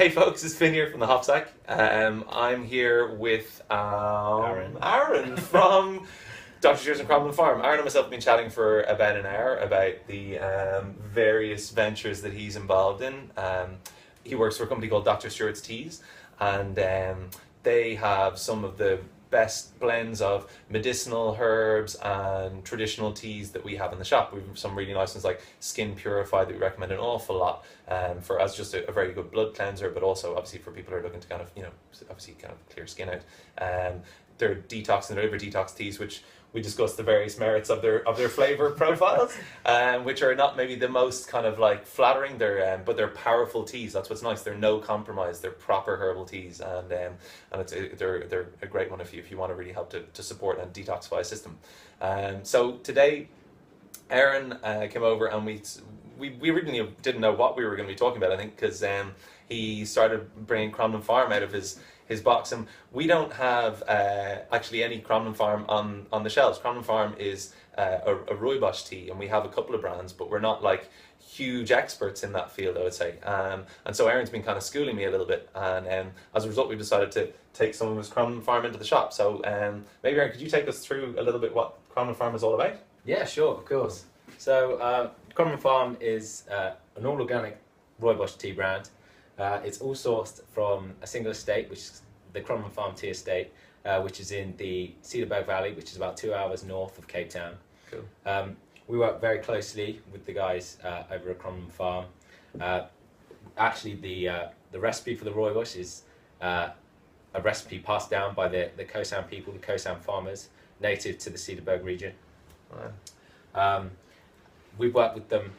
Hey folks, it's Finn here from the Hopsack. I'm here with Aaron from Dr. Shears and Kromland Farm. Aaron and myself have been chatting for about an hour about the various ventures that he's involved in. He works for a company called Dr. Stewart's Teas, and they have some of the best blends of medicinal herbs and traditional teas that we have in the shop. We've some really nice ones like Skin Purify that we recommend an awful lot for as just a very good blood cleanser, but also obviously for people who are looking to kind of, obviously kind of clear skin out. They're detox and liver detox teas, which we discussed the various merits of their flavor profiles, which are not maybe the most kind of like flattering. But they're powerful teas. That's what's nice. They're no compromise. They're proper herbal teas, and they're a great one if you want to really help to support and detoxify a system. So today, Aaron came over, and we really didn't know what we were going to be talking about. I think because he started bringing Kromland Farm out of his box, and we don't have actually any Kromland Farm on the shelves. Kromland Farm is a Rooibos tea, and we have a couple of brands, but we're not like huge experts in that field, I would say. And so Aaron's been kind of schooling me a little bit, and as a result, we decided to take some of his Kromland Farm into the shop. So maybe Aaron, could you take us through a little bit what Kromland Farm is all about? Yeah, sure, of course. So Kromland Farm is an all-organic Rooibos tea brand. It's all sourced from a single estate, which is the Kromland Farm Tea Estate, which is in the Cedarburg Valley, which is about 2 hours north of Cape Town. Cool. We work very closely with the guys over at Kromland Farm. Actually, the recipe for the Rooibos is a recipe passed down by the Khoisan people, the Khoisan farmers, native to the Cedarburg region. Wow. We've worked with them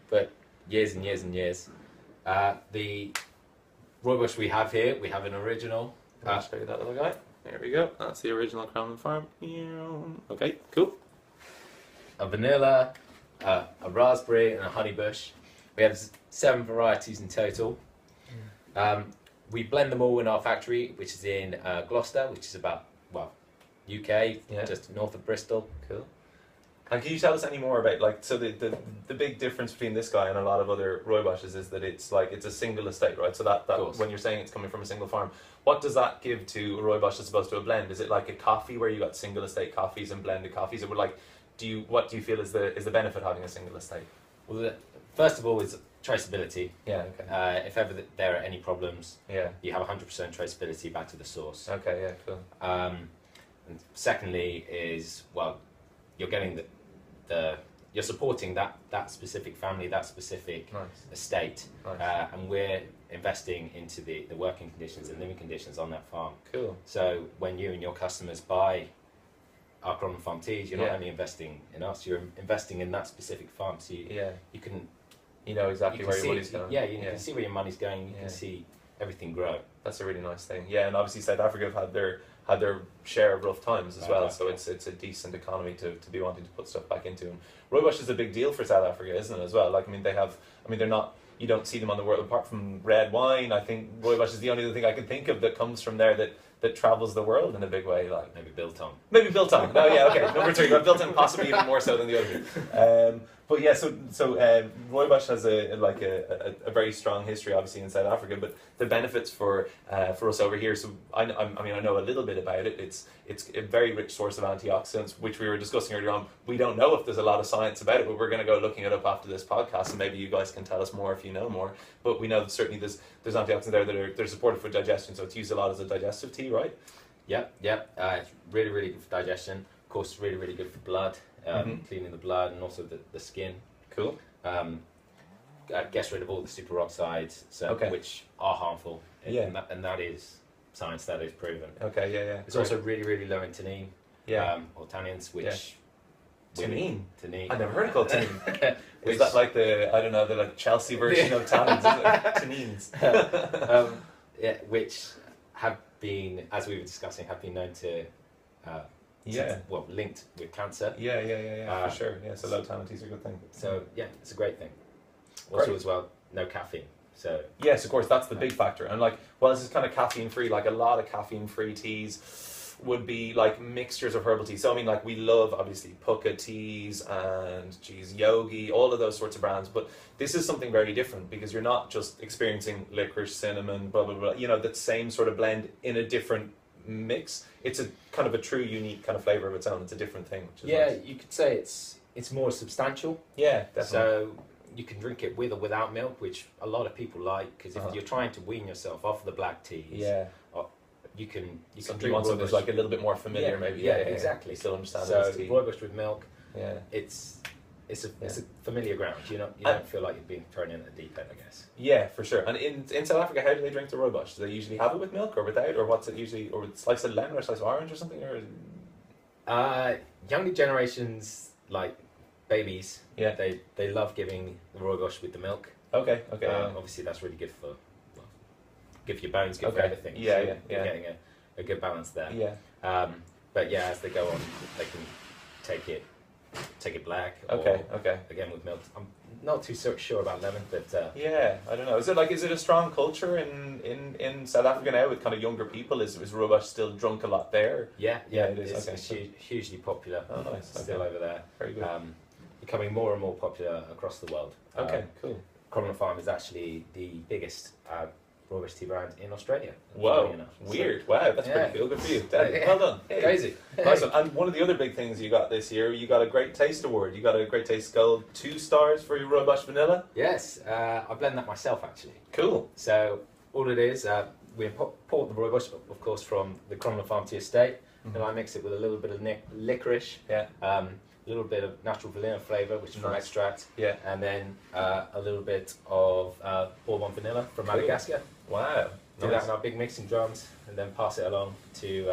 for years and years and years. The Rooibos we have here, we have an original. I'll show you that little guy. There we go. That's the original Kromland Farm. Okay, cool. A vanilla, a raspberry, and a honey bush. We have 7 varieties in total. We blend them all in our factory, which is in Gloucester, which is about, UK, just north of Bristol. Cool. And can you tell us any more about, like, so the big difference between this guy and a lot of other Rooiboshes is that it's a single estate, right? So that when you're saying it's coming from a single farm, what does that give to a Rooibos as opposed to a blend? Is it like a coffee where you got single estate coffees and blended coffees? Or what do you feel is the benefit of having a single estate? Well, first of all is traceability. Yeah. Okay. If ever there are any problems, yeah, you have 100% traceability back to the source. Okay. Yeah. Cool. And secondly is, you're getting you're supporting that specific family, that specific estate, and we're investing into the working conditions and living conditions on that farm. Cool. So when you and your customers buy our Kromland Farm teas, you're not only investing in us, you're investing in that specific farm. So you can, know exactly where your money's going. Yeah, you can see where your money's going. You can see everything grow. That's a really nice thing. Yeah, and obviously South Africa have had their share of rough times as well, so it's a decent economy to be wanting to put stuff back into. And Rooibos is a big deal for South Africa, isn't it, as well? Like, they're not, you don't see them on the world, apart from red wine. I think Rooibos is the only other thing I can think of that comes from there that travels the world in a big way. Like maybe Biltong. No, yeah, okay. Number 3, but Biltong possibly even more so than the other two. But yeah, so Rooibos has a very strong history, obviously, in South Africa. But the benefits for us over here. So I know a little bit about it. It's a very rich source of antioxidants, which we were discussing earlier on. We don't know if there's a lot of science about it, but we're going to go looking it up after this podcast, and maybe you guys can tell us more if you know more. But we know that certainly there's antioxidants there that are supportive for digestion. So it's used a lot as a digestive tea, right? Yep. It's really, really good for digestion. Of course, really, really good for blood. Cleaning the blood and also the skin. Cool. Gets rid of all the superoxides, which are harmful. And that is science, that is proven. Okay, yeah. It's also really, really low in tannin. Or tannins, which... Tannin? Tannin. I never heard it called tannin. Is that like the Chelsea version of tannins, isn't it? Tannins. Which have been, as we were discussing, have been known to... linked with cancer. For sure. Yeah, so low tannin teas are a good thing. So it's a great thing. Also, as well, no caffeine. So yes, of course, that's the big factor. And this is kind of caffeine free. Like a lot of caffeine free teas, would be like mixtures of herbal tea. So I mean, like we love obviously Pukka teas and geez, Yogi, all of those sorts of brands. But this is something very different because you're not just experiencing licorice, cinnamon, blah blah blah. You know, that same sort of blend in a different mix. It's a kind of a true unique kind of flavor of its own. It's a different thing. Which is nice. You could say it's more substantial. Yeah, definitely. So you can drink it with or without milk, which a lot of people like because if you're trying to wean yourself off the black teas, you can drink want something that's like a little bit more familiar, maybe. Yeah, exactly. You still understand so it as tea. Rooibos with milk. Yeah, it's a familiar ground. You don't feel like you're being thrown in at the deep end, I guess. Yeah, for sure. And in South Africa, how do they drink the Rooibos? Do they usually have it with milk or without, or what's it usually, or with slice of lemon or slice of orange or something, or? Younger generations, like babies, Yeah, they love giving the Rooibos with the milk. Okay. Obviously, that's really good for good for your bones, good for everything. Yeah, so you're getting a good balance there. Yeah. But yeah, as they go on, they can take it black. Okay. Again with milk. I'm not too sure about lemon, but yeah, I don't know. Is it a strong culture in South Africa now with kind of younger people? Is Rooibos still drunk a lot there? Yeah, it is. It's hugely popular. Oh, nice. Still over there. Very good. Becoming more and more popular across the world. Okay, cool. Kromland Farm is actually the biggest Rooibos tea brand in Australia. Whoa, weird. So, wow, that's pretty cool. Good for you. Well done. Hey. Crazy. Nice one. And one of the other big things you got this year, you got a Great Taste Award. You got a Great Taste Gold 2 stars for your Rooibos Vanilla. Yes, I blend that myself actually. Cool. So all it is, we import the Rooibos, of course, from the Kromland Farm tea estate, and I mix it with a little bit of licorice. A little bit of natural vanilla flavour, which is from extract, and then a little bit of bourbon vanilla from Madagascar. Wow! Do that in our big mixing drums, and then pass it along to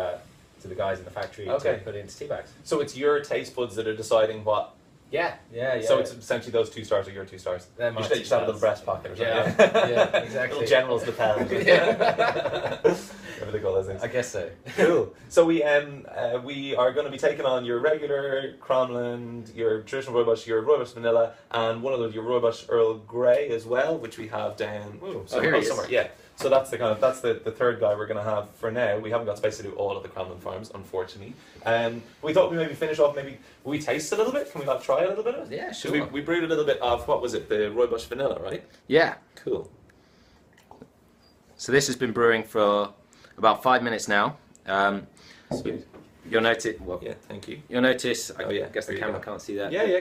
the guys in the factory to put it into tea bags. So it's your taste buds that are deciding what. Yeah. So it's essentially those 2 stars are your 2 stars. You should have a little breast pocket or something. Yeah, exactly. Little general's lapel. Whatever they call those things. I guess so. Cool. So we are going to be taking on your regular Kromland, your traditional Rooibos, your Rooibos Vanilla, and one of those your Rooibos Earl Grey as well, which we have down somewhere. Yeah. So that's the third guy we're going to have for now. We haven't got space to do all of the Kromland Farms, unfortunately. We thought we'd maybe finish off. Maybe will we taste a little bit? Can we like try a little bit of it? Yeah, sure. We brewed a little bit of what was it? The Rooibos Vanilla, right? Yeah. Cool. So this has been brewing for about 5 minutes now. Sweet. You'll notice. Well, yeah, thank you. You'll notice. I guess the There you camera go. can't see that. Yeah.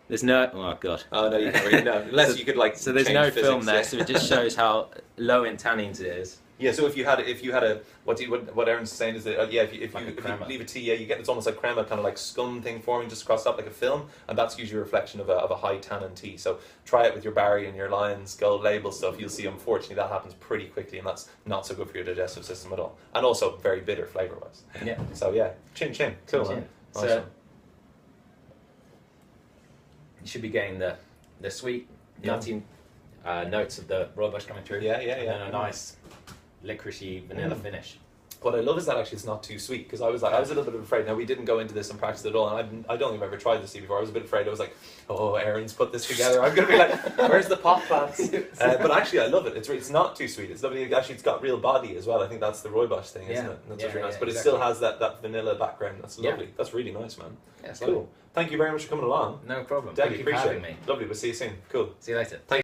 There's no. Oh god. Oh no, you can't really know. Unless you could like. So there's change no physics, film there, so it just shows how low in tannins it is. Yeah. So if you had a what Aaron's saying is that if you leave a tea, you get it's almost like crema, kind of like scum thing forming just across top like a film, and that's usually a reflection of a high tannin tea. So try it with your Barry and your Lions Gold Label stuff. You'll see, unfortunately, that happens pretty quickly, and that's not so good for your digestive system at all, and also very bitter flavor wise. Yeah. So yeah, chin. Cool. Chin. Man. So Awesome. you should be getting the sweet, nutty notes of the Rooibos coming through. Yeah. And then a nice licoricey vanilla finish. What I love is that actually it's not too sweet, because I was a little bit afraid. Now we didn't go into this and practice it at all, and I don't think I've ever tried this tea before. I was a bit afraid. I was like, oh, Aaron's put this together. I'm going to be like, where's the pot plants? But actually I love it. It's not too sweet. It's lovely. Actually, it's got real body as well. I think that's the Rooibos thing, isn't it? That's really nice. But it still has that vanilla background. That's lovely. That's really nice, man. Yeah, cool. Thank you very much for coming along. No problem. Deadly, Thank you for appreciate having it. me. Lovely. We'll see you soon. Cool. See you later. Thank